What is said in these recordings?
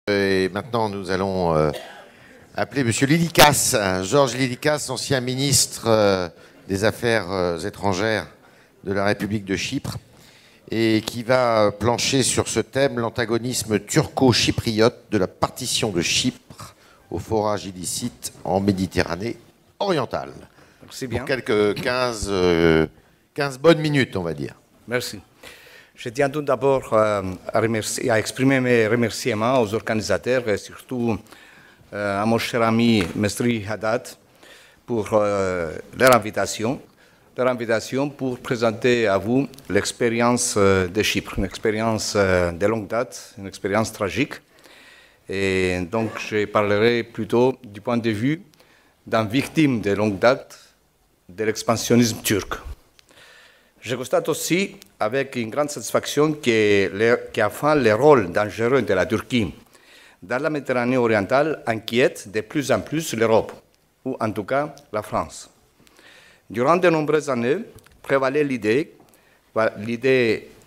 Et maintenant, nous allons appeler M. Lilikas, Georges Lilikas, ancien ministre des Affaires étrangères de la République de Chypre, et qui va plancher sur ce thème, l'antagonisme turco-chypriote de la partition de Chypre au forage illicite en Méditerranée orientale. Merci bien. Pour quelques 15 bonnes minutes, on va dire. Merci. Je tiens tout d'abord à exprimer mes remerciements aux organisateurs et surtout à mon cher ami Mestri Haddad pour leur invitation pour présenter à vous l'expérience de Chypre, une expérience de longue date, une expérience tragique. Et donc je parlerai plutôt du point de vue d'un victime de longue date de l'expansionnisme turc. Je constate aussi avec une grande satisfaction qu'enfin le rôle dangereux de la Turquie dans la Méditerranée orientale inquiète de plus en plus l'Europe, ou en tout cas la France. Durant de nombreuses années, prévalait l'idée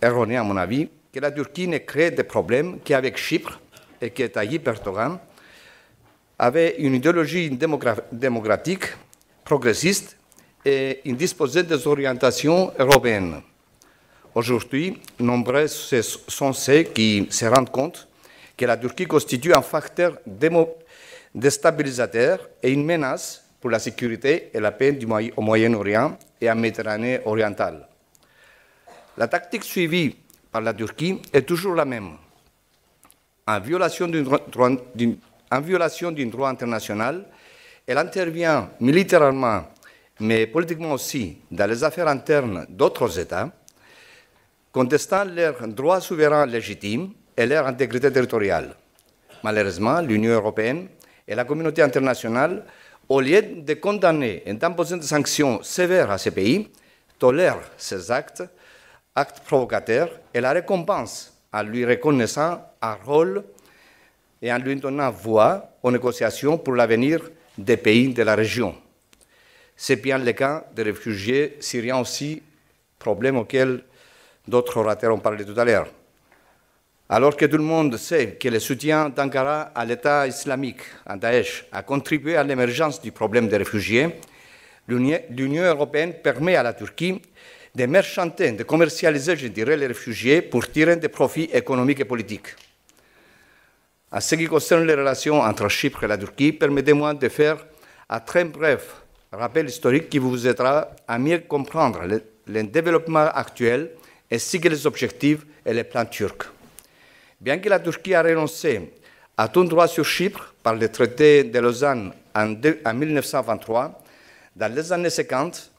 erronée à mon avis, que la Turquie ne crée des problèmes qu'avec Chypre et que Tayyip Erdogan avait une idéologie démocratique, progressiste, et il disposait des orientations européennes. Aujourd'hui, nombreux sont ceux qui se rendent compte que la Turquie constitue un facteur déstabilisateur et une menace pour la sécurité et la paix au Moyen-Orient et en Méditerranée orientale. La tactique suivie par la Turquie est toujours la même. En violation du droit international, elle intervient militairement mais politiquement aussi dans les affaires internes d'autres États, contestant leurs droits souverains légitimes et leur intégrité territoriale. Malheureusement, l'Union européenne et la communauté internationale, au lieu de condamner et d'imposer des sanctions sévères à ces pays, tolèrent ces actes provocateurs et la récompensent en lui reconnaissant un rôle et en lui donnant voix aux négociations pour l'avenir des pays de la région. C'est bien le cas des réfugiés syriens aussi, problème auquel d'autres orateurs ont parlé tout à l'heure. Alors que tout le monde sait que le soutien d'Ankara à l'État islamique, à Daesh, a contribué à l'émergence du problème des réfugiés, l'Union européenne permet à la Turquie de marchander, de commercialiser, je dirais, les réfugiés pour tirer des profits économiques et politiques. En ce qui concerne les relations entre Chypre et la Turquie, permettez-moi de faire un très bref rappel historique qui vous aidera à mieux comprendre le développement actuel ainsi que les objectifs et les plans turcs. Bien que la Turquie a renoncé à tout droit sur Chypre par le traité de Lausanne en 1923, dans les années 50,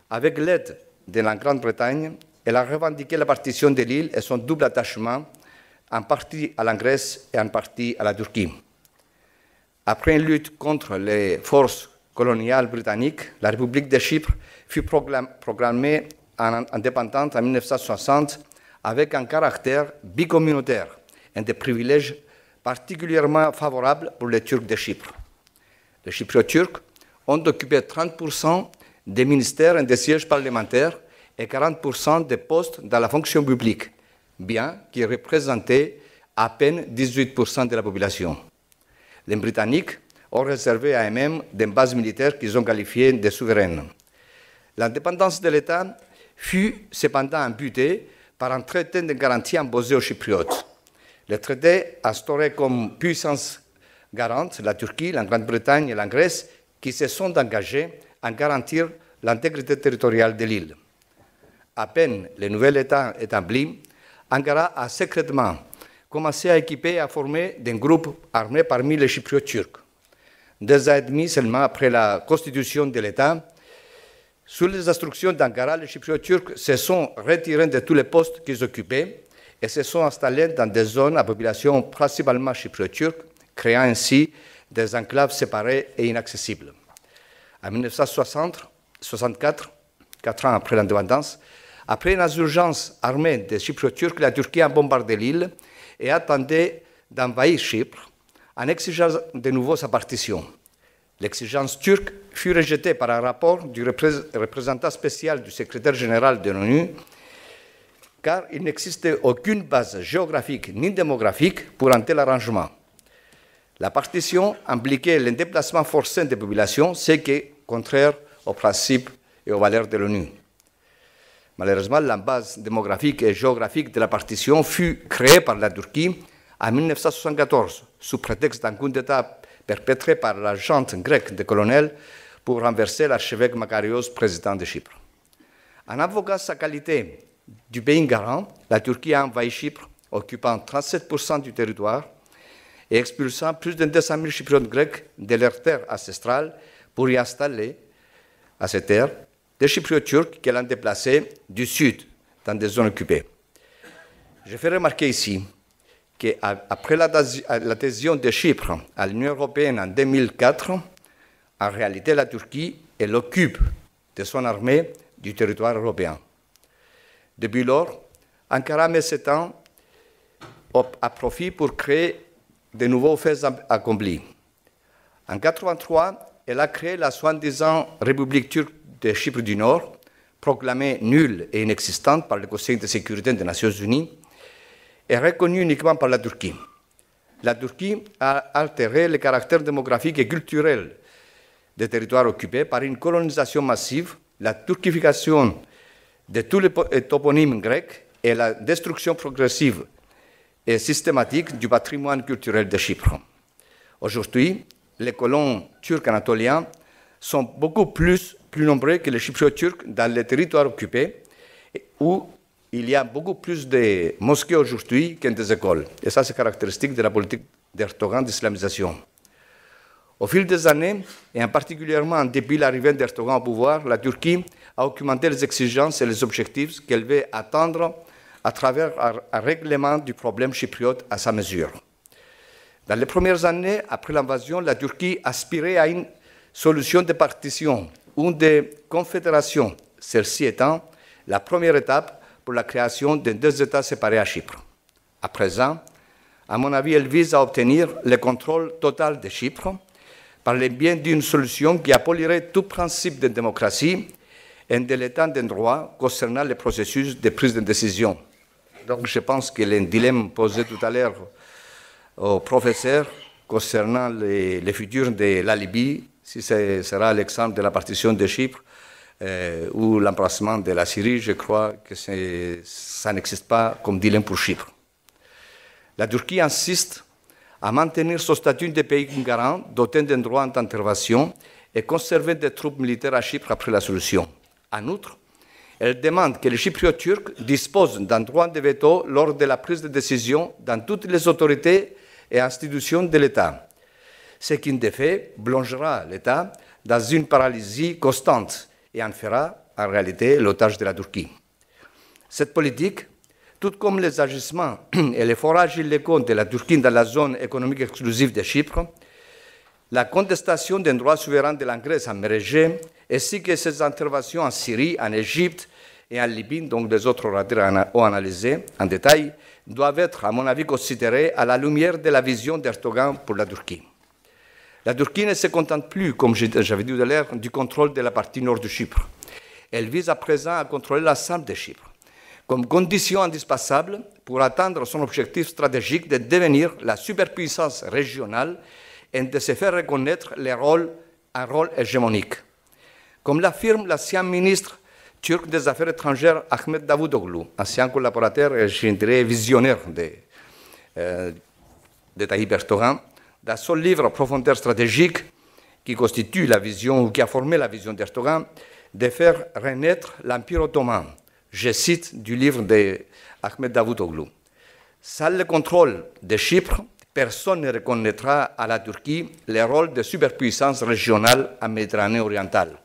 avec l'aide de la Grande-Bretagne, elle a revendiqué la partition de l'île et son double attachement, en partie à la Grèce et en partie à la Turquie. Après une lutte contre les forces coloniale britannique, la République de Chypre fut proclamée indépendante en 1960 avec un caractère bicommunautaire et des privilèges particulièrement favorables pour les Turcs de Chypre. Les Chypriotes turcs ont occupé 30% des ministères et des sièges parlementaires et 40% des postes dans la fonction publique, bien qu'ils représentaient à peine 18% de la population. Les Britanniques ont réservé à eux-mêmes des bases militaires qu'ils ont qualifiées de souveraines. L'indépendance de l'État fut cependant amputée par un traité de garantie imposé aux Chypriotes. Le traité instaurait comme puissance garante la Turquie, la Grande-Bretagne et la Grèce qui se sont engagés à garantir l'intégrité territoriale de l'île. À peine le nouvel État établi, Ankara a secrètement commencé à équiper et à former des groupes armés parmi les Chypriotes turcs. 2 ans et demi seulement après la constitution de l'État, sous les instructions d'Ankara, les Chypriotes turcs se sont retirés de tous les postes qu'ils occupaient et se sont installés dans des zones à population principalement chypriote turque, créant ainsi des enclaves séparées et inaccessibles. En 1964, 4 ans après l'indépendance, après une insurgence armée des Chypriotes turcs, la Turquie a bombardé l'île et attendait d'envahir Chypre en exigeant de nouveau sa partition. L'exigence turque fut rejetée par un rapport du représentant spécial du secrétaire général de l'ONU, car il n'existait aucune base géographique ni démographique pour un tel arrangement. La partition impliquait le déplacement forcé des populations, ce qui est contraire aux principes et aux valeurs de l'ONU. Malheureusement, la base démographique et géographique de la partition fut créée par la Turquie en 1974, sous prétexte d'un coup d'État perpétré par la junte grecque des colonels pour renverser l'archevêque Makarios, président de Chypre. En invoquant sa qualité du pays garant, la Turquie a envahi Chypre, occupant 37% du territoire et expulsant plus de 200 000 Chypriotes grecs de leurs terres ancestrales pour y installer, à ces terres, des Chypriotes turcs qu'elle a déplacés du sud dans des zones occupées. Je fais remarquer ici qu'après l'adhésion de Chypre à l'Union européenne en 2004, en réalité, la Turquie, elle occupe de son armée du territoire européen. Depuis lors, Ankara met ses temps à profit pour créer de nouveaux faits accomplis. En 1983, elle a créé la soi-disant République turque de Chypre du Nord, proclamée nulle et inexistante par le Conseil de sécurité des Nations unies, et reconnue uniquement par la Turquie. La Turquie a altéré le caractère démographique et culturel des territoires occupés par une colonisation massive, la turquification de tous les toponymes grecs et la destruction progressive et systématique du patrimoine culturel de Chypre. Aujourd'hui, les colons turcs anatoliens sont beaucoup plus nombreux que les Chypriotes turcs dans les territoires occupés, où il y a beaucoup plus de mosquées aujourd'hui que des écoles. Et ça, c'est caractéristique de la politique d'Erdogan d'islamisation. Au fil des années, et en particulièrement depuis l'arrivée d'Erdogan au pouvoir, la Turquie a augmenté les exigences et les objectifs qu'elle veut atteindre à travers un règlement du problème chypriote à sa mesure. Dans les premières années après l'invasion, la Turquie aspirait à une solution de partition ou de confédération, celle-ci étant la première étape pour la création de deux États séparés à Chypre. À présent, à mon avis, elle vise à obtenir le contrôle total de Chypre par le biais d'une solution qui abolirait tout principe de démocratie et de l'état de droit concernant le processus de prise de décision. Donc je pense que le dilemme posé tout à l'heure au professeur concernant le futur de la Libye, si ce sera l'exemple de la partition de Chypre ou l'emplacement de la Syrie, je crois que ça n'existe pas comme dilemme pour Chypre. La Turquie insiste à maintenir son statut de pays garant, doté d'un droit d'intervention et conserver des troupes militaires à Chypre après la solution. En outre, elle demande que les Chypriotes turcs disposent d'un droit de veto lors de la prise de décision dans toutes les autorités et institutions de l'État, ce qui, de fait, plongera l'État dans une paralysie constante et en fera, en réalité, l'otage de la Turquie. Cette politique, tout comme les agissements et les forages illégaux de la Turquie dans la zone économique exclusive de Chypre, la contestation des droits souverains de la Grèce en mer Égée, ainsi que ses interventions en Syrie, en Égypte et en Libye, donc les autres orateurs ont analysé en détail, doivent être, à mon avis, considérées à la lumière de la vision d'Erdogan pour la Turquie. La Turquie ne se contente plus, comme j'avais dit tout à l'heure, du contrôle de la partie nord de Chypre. Elle vise à présent à contrôler l'ensemble de Chypre, comme condition indispensable pour atteindre son objectif stratégique de devenir la superpuissance régionale et de se faire reconnaître un rôle hégémonique. Comme l'affirme l'ancien ministre turc des Affaires étrangères Ahmet Davutoglu, ancien collaborateur et je dirais visionnaire de Tayyip Erdogan, dans son livre Profondeur stratégique, qui constitue la vision, ou qui a formé la vision d'Erdogan, de faire renaître l'Empire ottoman. Je cite du livre d'Ahmet Davutoglu. Sans le contrôle de Chypre, personne ne reconnaîtra à la Turquie le rôle de superpuissance régionale en Méditerranée orientale.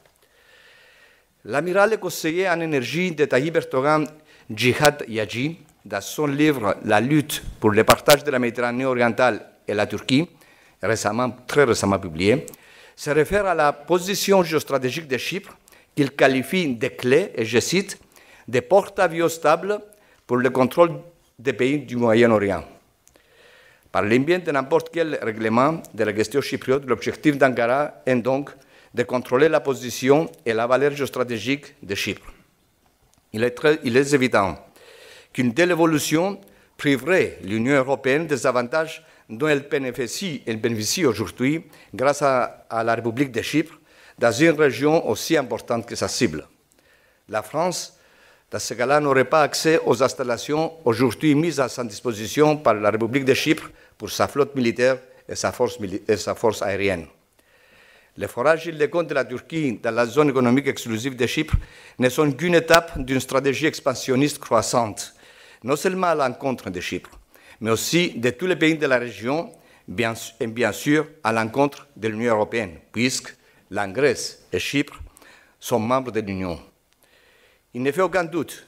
L'amiral et conseiller en énergie de Tayyip Erdogan, Jihad Yaji, dans son livre La lutte pour le partage de la Méditerranée orientale et la Turquie, très récemment publié, se réfère à la position géostratégique de Chypre qu'il qualifie de clé, et je cite, de porte-avions stables pour le contrôle des pays du Moyen-Orient. Par l'imbier de n'importe quel règlement de la question chypriote, l'objectif d'Ankara est donc de contrôler la position et la valeur géostratégique de Chypre. Il est évident qu'une telle évolution priverait l'Union européenne des avantages dont elle bénéficie aujourd'hui grâce à la République de Chypre, dans une région aussi importante que sa cible. La France, dans ce cas-là, n'aurait pas accès aux installations aujourd'hui mises à sa disposition par la République de Chypre pour sa flotte militaire et sa force aérienne. Les forages illégaux de la Turquie dans la zone économique exclusive de Chypre ne sont qu'une étape d'une stratégie expansionniste croissante, non seulement à l'encontre de Chypre, mais aussi de tous les pays de la région, et bien sûr à l'encontre de l'Union européenne, puisque la Grèce et Chypre sont membres de l'Union. Il ne fait aucun doute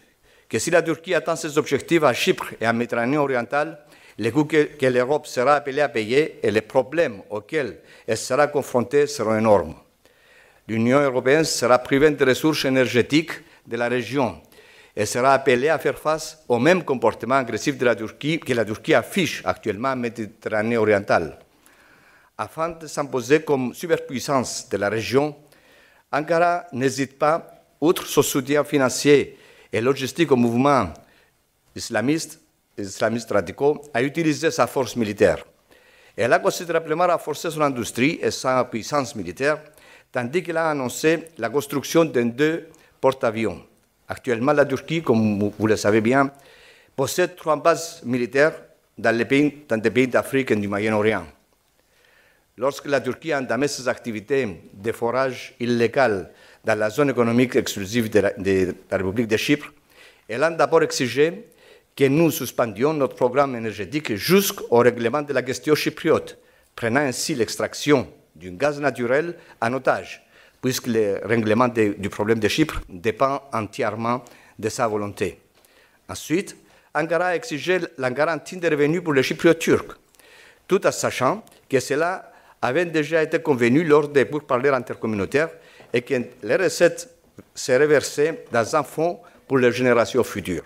que si la Turquie atteint ses objectifs à Chypre et en Méditerranée orientale, les coûts que l'Europe sera appelée à payer et les problèmes auxquels elle sera confrontée seront énormes. L'Union européenne sera privée des ressources énergétiques de la région et sera appelée à faire face au même comportement agressif de la Turquie que la Turquie affiche actuellement en Méditerranée orientale. Afin de s'imposer comme superpuissance de la région, Ankara n'hésite pas, outre son soutien financier et logistique au mouvement islamiste radicaux, à utiliser sa force militaire. Elle a considérablement renforcé son industrie et sa puissance militaire, tandis qu'elle a annoncé la construction de 2 porte-avions. Actuellement, la Turquie, comme vous le savez bien, possède 3 bases militaires dans des pays d'Afrique et du Moyen-Orient. Lorsque la Turquie a entamé ses activités de forage illégal dans la zone économique exclusive de la République de Chypre, elle a d'abord exigé que nous suspendions notre programme énergétique jusqu'au règlement de la question chypriote, prenant ainsi l'extraction du gaz naturel en otage, puisque le règlement du problème de Chypre dépend entièrement de sa volonté. Ensuite, Ankara a exigé la garantie des revenus pour les Chypriotes turcs, tout en sachant que cela avait déjà été convenu lors des pourparlers intercommunautaires et que les recettes seraient versées dans un fonds pour les générations futures.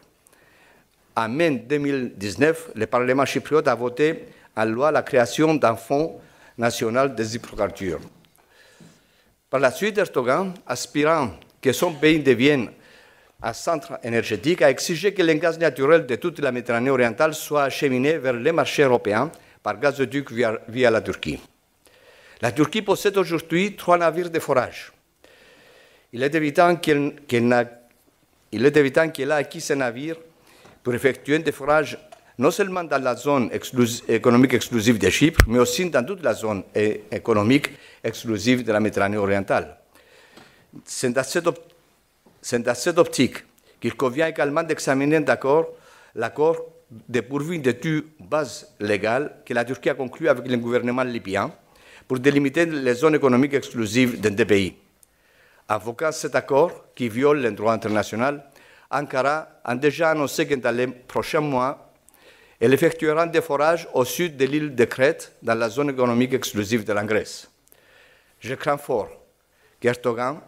En mai 2019, le Parlement chypriote a voté en loi la création d'un fonds national des hydrocarbures. Par la suite, Erdogan, aspirant que son pays devienne un centre énergétique, a exigé que le gaz naturel de toute la Méditerranée orientale soit acheminé vers les marchés européens par gazoduc via la Turquie. La Turquie possède aujourd'hui 3 navires de forage. Il est évident qu'elle a acquis ces navires pour effectuer des forages non seulement dans la zone économique exclusive de Chypre, mais aussi dans toute la zone économique exclusive de la Méditerranée orientale. C'est dans cette optique qu'il convient également d'examiner l'accord dépourvu de toute base légale que la Turquie a conclu avec le gouvernement libyen pour délimiter les zones économiques exclusives des 2 pays. Invoquant cet accord qui viole le droit international, Ankara a déjà annoncé que dans les prochains mois, elle effectuera des forages au sud de l'île de Crète, dans la zone économique exclusive de la Grèce. Je crains fort qu'Erdogan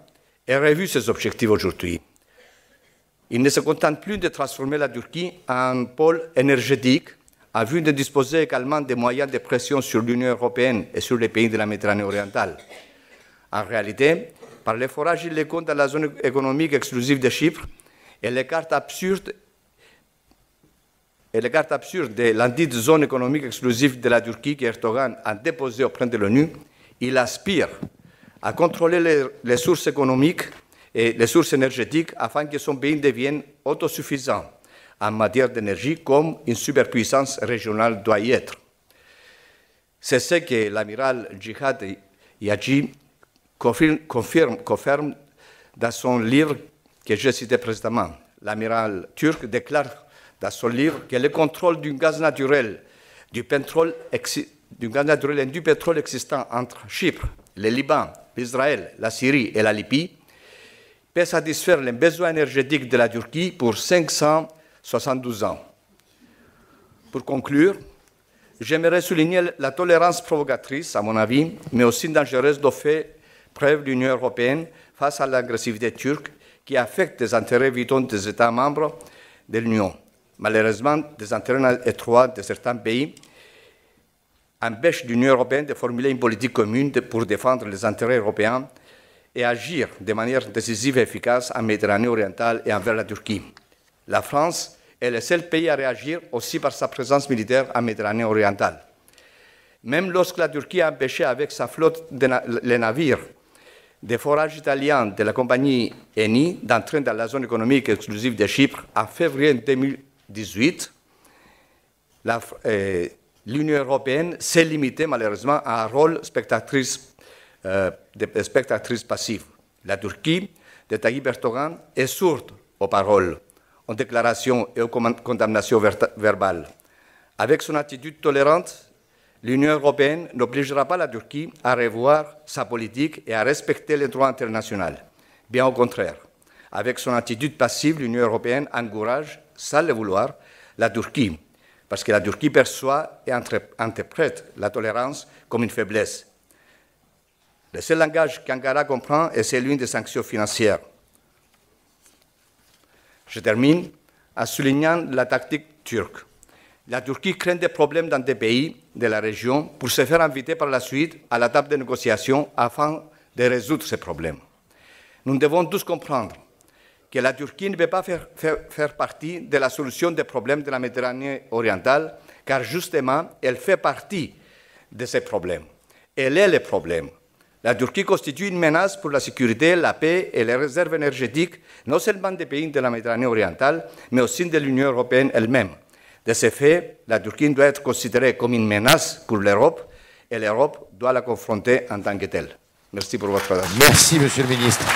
ait revu ses objectifs aujourd'hui. Il ne se contente plus de transformer la Turquie en un pôle énergétique, en vue de disposer également des moyens de pression sur l'Union européenne et sur les pays de la Méditerranée orientale. En réalité, par les forages illégaux dans la zone économique exclusive de Chypre, et les cartes absurdes de l'indite zone économique exclusive de la Turquie qu'Erdogan a déposée auprès de l'ONU, il aspire à contrôler les sources économiques et les sources énergétiques afin que son pays devienne autosuffisant en matière d'énergie comme une superpuissance régionale doit y être. C'est ce que l'amiral Djihad Yaghi confirme dans son livre que j'ai cité précédemment. L'amiral turc déclare dans son livre que le contrôle du gaz naturel, et du pétrole existant entre Chypre, le Liban, l'Israël, la Syrie et la Libye peut satisfaire les besoins énergétiques de la Turquie pour 572 ans. Pour conclure, j'aimerais souligner la tolérance provocatrice, à mon avis, mais aussi dangereuse dont fait preuve l'Union européenne face à l'agressivité turque qui affecte les intérêts vitaux des États membres de l'Union. Malheureusement, des intérêts étroits de certains pays empêchent l'Union européenne de formuler une politique commune pour défendre les intérêts européens et agir de manière décisive et efficace en Méditerranée orientale et envers la Turquie. La France est le seul pays à réagir aussi par sa présence militaire en Méditerranée orientale. Même lorsque la Turquie a empêché avec sa flotte les navires des forages italiens de la compagnie Eni d'entrer dans la zone économique exclusive de Chypre en février 2018, l'Union européenne s'est limitée malheureusement à un rôle de spectatrice passive. La Turquie de Tayyip Erdogan est sourde aux paroles, aux déclarations et aux condamnations verbales. Avec son attitude tolérante, l'Union européenne n'obligera pas la Turquie à revoir sa politique et à respecter les droits internationaux. Bien au contraire, avec son attitude passive, l'Union européenne encourage, sans le vouloir, la Turquie, parce que la Turquie perçoit et interprète la tolérance comme une faiblesse. Le seul langage qu'Ankara comprend est celui des sanctions financières. Je termine en soulignant la tactique turque. La Turquie craint des problèmes dans des pays de la région pour se faire inviter par la suite à la table de négociation afin de résoudre ces problèmes. Nous devons tous comprendre que la Turquie ne peut pas faire partie de la solution des problèmes de la Méditerranée orientale, car justement, elle fait partie de ces problèmes. Elle est le problème. La Turquie constitue une menace pour la sécurité, la paix et les réserves énergétiques, non seulement des pays de la Méditerranée orientale, mais aussi de l'Union européenne elle-même. De ce fait, la Turquie doit être considérée comme une menace pour l'Europe et l'Europe doit la confronter en tant que telle. Merci pour votre attention. Merci, Monsieur le Ministre.